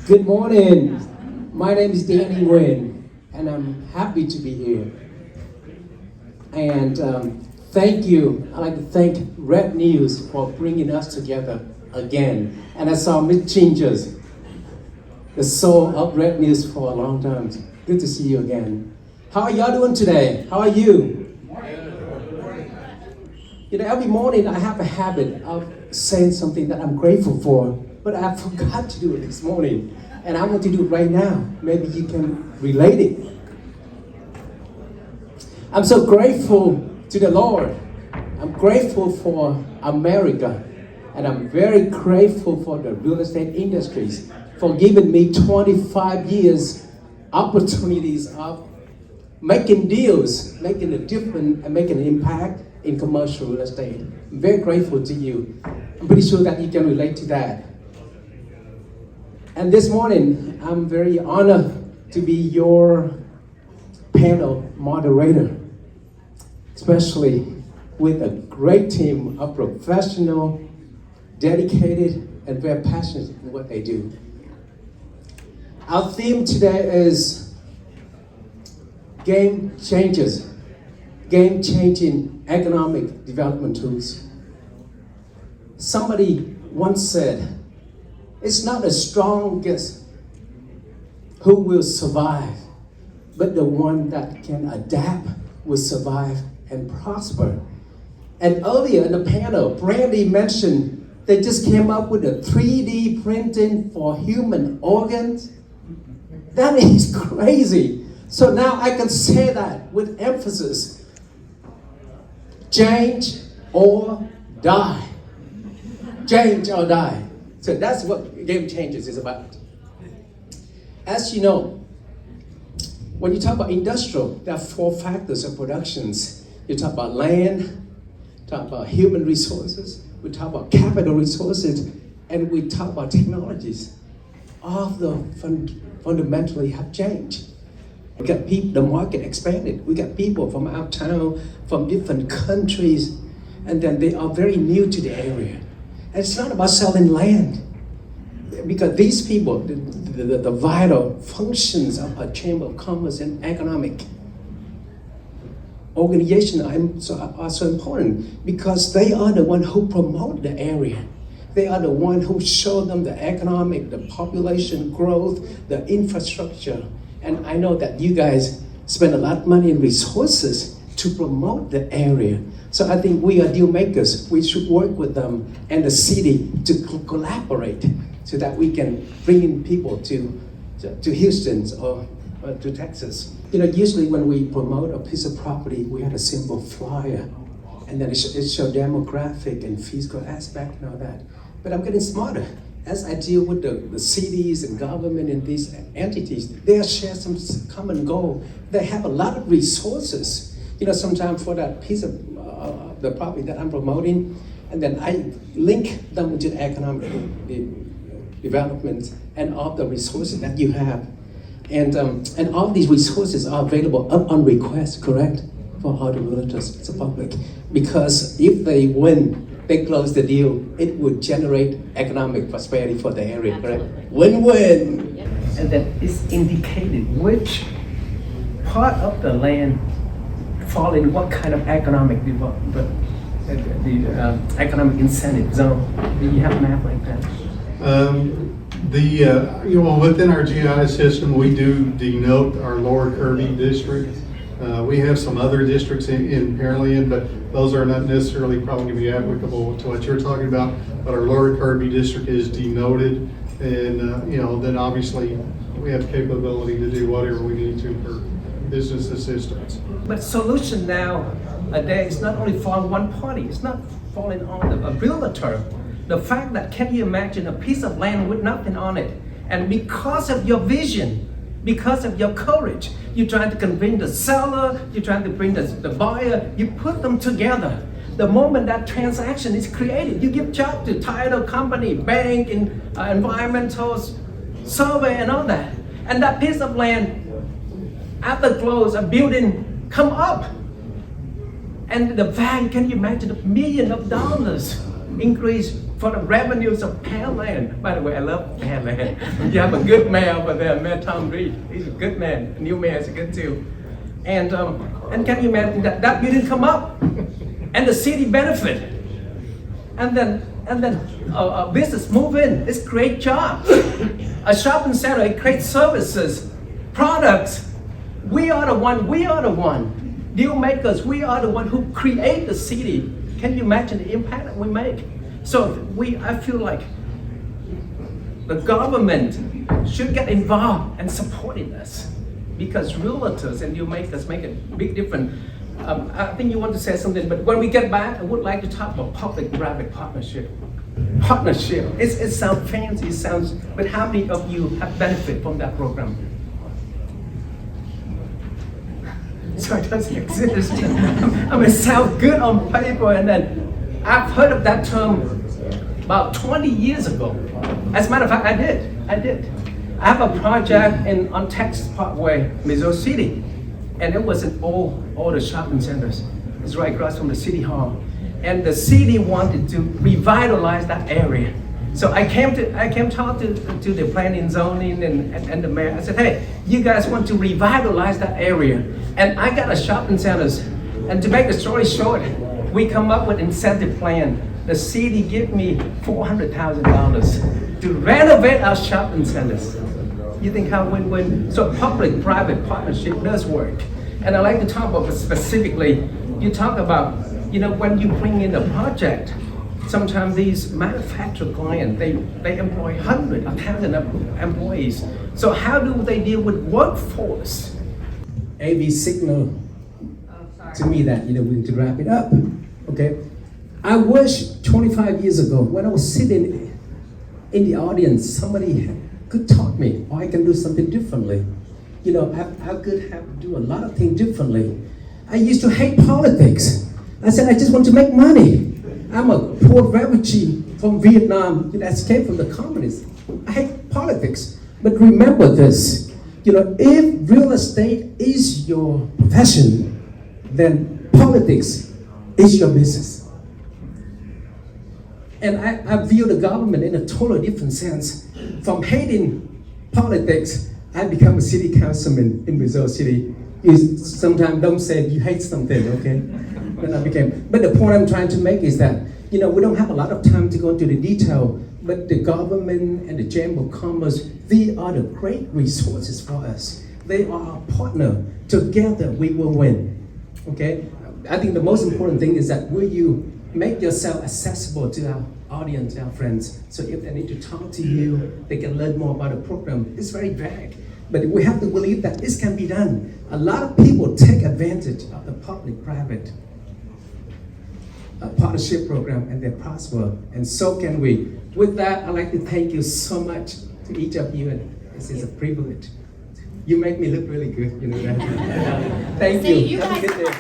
Good morning. My name is Nguyen, and I'm happy to be here. And thank you. I'd like to thank RedNews for bringing us together again. And I saw Miss Changes, the soul of RedNews for a long time. Good to see you again. How are y'all doing today? How are you? You know, every morning I have a habit of saying something that I'm grateful for, but I forgot to do it this morning. And I want to do it right now. Maybe you can relate it. I'm so grateful to the Lord. I'm grateful for America. And I'm very grateful for the real estate industries for giving me 25 years opportunities of making deals, making a difference, and making an impact in commercial real estate. I'm very grateful to you. I'm pretty sure that you can relate to that. And this morning, I'm very honored to be your panel moderator, especially with a great team of professional, dedicated, and very passionate in what they do. Our theme today is game changers, game-changing economic development tools. Somebody once said, it's not the strongest who will survive, but the one that can adapt will survive and prosper. And earlier in the panel, Brandy mentioned they just came up with a 3D printing for human organs. That is crazy. So now I can say that with emphasis. Change or die. Change or die. So that's what Game Changers is about. As you know, when you talk about industrial, there are 4 factors of productions. You talk about land, talk about human resources, we talk about capital resources, and we talk about technologies. All of them fundamentally have changed. We got people, the market expanded. We got people from out of town, from different countries, and then they are very new to the area. And it's not about selling land, because these people, the vital functions of a chamber of commerce and economic organization are so important, because they are the one who promote the area. They are the one who show them the economic, the population growth, the infrastructure. And I know that you guys spend a lot of money and resources to promote the area. So I think we are deal makers. We should work with them and the city to collaborate so that we can bring in people to Houston or to Texas. You know, usually when we promote a piece of property, we have a simple flyer, and then it shows demographic and physical aspect and all that. But I'm getting smarter. As I deal with the cities and government and these entities, they share some common goal. They have a lot of resources. You know, sometimes for that piece of the property that I'm promoting, and then I link them to the economic development and all the resources that you have. And all these resources are available on request, correct? For all the realtors, the public. Because if they win, they close the deal, it would generate economic prosperity for the area, correct? Win-win. Yep. And then it's indicated which part of the land fall in what kind of economic development, economic incentive zone. Do you have a map like that? Within our GIS system, we do denote our Lower Kirby district. We have some other districts in Pearland, but those are not necessarily probably going to be applicable to what you're talking about. But our Lower Kirby district is denoted, and then obviously we have capability to do whatever we need to for business assistance. But solution nowadays not only for one party, it's not falling on a realtor. The fact that, can you imagine a piece of land with nothing on it, and because of your vision, because of your courage, you're trying to convince the seller, you're trying to bring the buyer, you put them together. The moment that transaction is created, you give job to title company, bank, environmental survey and all that. And that piece of land, after close, a building come up. And the value, can you imagine, $1 million increase for the revenues of Pearland. By the way, I love Pearland. You have a good mayor over there, Mayor Tom Reed. He's a good man. The new mayor is good too. And can you imagine that you didn't come up, and the city benefit, and then business move in. It's great job. A shopping center, it creates services, products. We are the one. Deal makers, we are the one who create the city. Can you imagine the impact that we make? So I feel like the government should get involved and supporting us, because realtors and deal makers make a big difference. I think you want to say something, but when we get back, I would like to talk about public-private partnership. It sounds fancy, but how many of you have benefit from that program? So it doesn't exist. I mean, it sounds good on paper, and then I've heard of that term about 20 years ago. As a matter of fact, I did. I have a project on Texas Parkway, Missouri City, and it was in all the shopping centers. It's right across from the city hall, and the city wanted to revitalize that area. So I came talk to the planning, zoning, and the mayor. I said, hey, you guys want to revitalize that area, and I got a shopping centers. And to make the story short, we come up with incentive plan. The city give me $400,000 to renovate our shopping centers. You think how win-win? So public-private partnership does work. And I like to talk about specifically, you talk about, when you bring in a project, sometimes these manufacturer clients, they employ hundreds of thousands of employees. So how do they deal with workforce? AV signal to me that, we need to wrap it up, okay? I wish 25 years ago, when I was sitting in the audience, somebody could taught me, or I can do something differently. I could have do a lot of things differently. I used to hate politics. I said, I just want to make money. I'm a poor refugee from Vietnam that escaped from the communists. I hate politics. But remember this, if real estate is your profession, then politics is your business. And I view the government in a totally different sense. From hating politics, I become a city councilman in Missouri City. You sometimes don't say you hate something, okay? But the point I'm trying to make is that, we don't have a lot of time to go into the detail, but the government and the Chamber of Commerce, they are the great resources for us. They are our partner. Together we will win, okay? I think the most important thing is that will you make yourself accessible to our audience, our friends, so if they need to talk to you, they can learn more about the program. It's very vague, but we have to believe that this can be done. A lot of people take advantage of the public-private partnership program, and they prosper, and so can we. With that, I'd like to thank you so much to each of you, and this is a privilege. You make me look really good, that. Thank you. Have a good day.